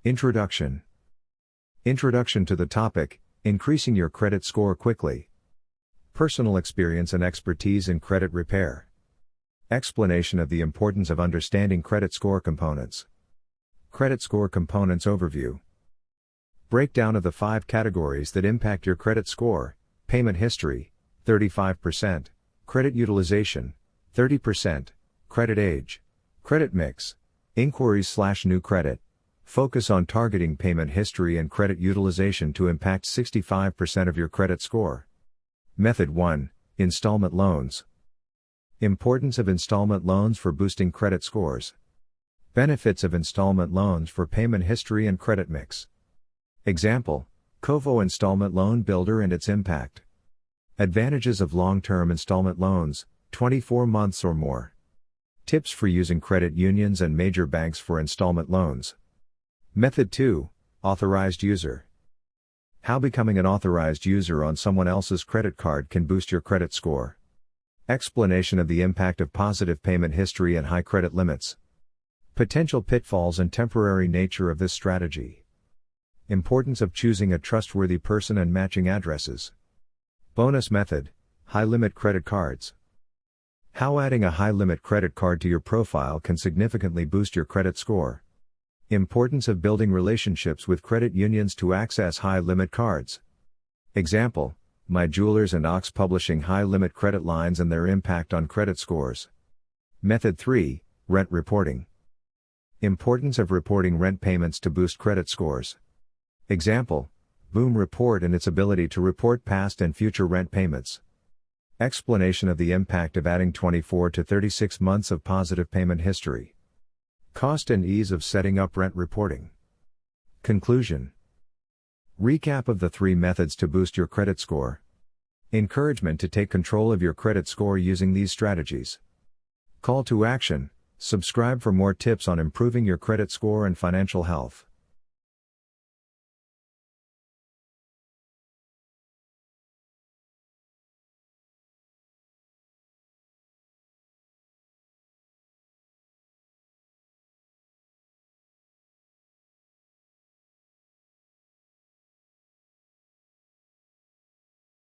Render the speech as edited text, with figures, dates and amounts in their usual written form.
Introduction. Introduction to the topic, increasing your credit score quickly. Personal experience and expertise in credit repair. Explanation of the importance of understanding credit score components. Credit score components overview. Breakdown of the 5 categories that impact your credit score: payment history, 35%, credit utilization, 30%, credit age, credit mix, inquiries/new credit. Focus on targeting payment history and credit utilization to impact 65% of your credit score. Method 1, Installment loans. Importance of installment loans for boosting credit scores. Benefits of installment loans for payment history and credit mix. Example, Kovo Installment Loan Builder and its impact. Advantages of long-term installment loans, 24 months or more. Tips for using credit unions and major banks for installment loans. Method 2, Authorized user. How becoming an authorized user on someone else's credit card can boost your credit score. Explanation of the impact of positive payment history and high credit limits. Potential pitfalls and temporary nature of this strategy. Importance of choosing a trustworthy person and matching addresses. Bonus method, high limit credit cards. How adding a high limit credit card to your profile can significantly boost your credit score. Importance of building relationships with credit unions to access high limit cards. Example, My Jewelers and Ox Publishing high limit credit lines and their impact on credit scores. Method 3, Rent reporting. Importance of reporting rent payments to boost credit scores. Example, Boom Report and its ability to report past and future rent payments. Explanation of the impact of adding 24 to 36 months of positive payment history. Cost and ease of setting up rent reporting. Conclusion. Recap of the 3 methods to boost your credit score. Encouragement to take control of your credit score using these strategies. Call to action, subscribe for more tips on improving your credit score and financial health.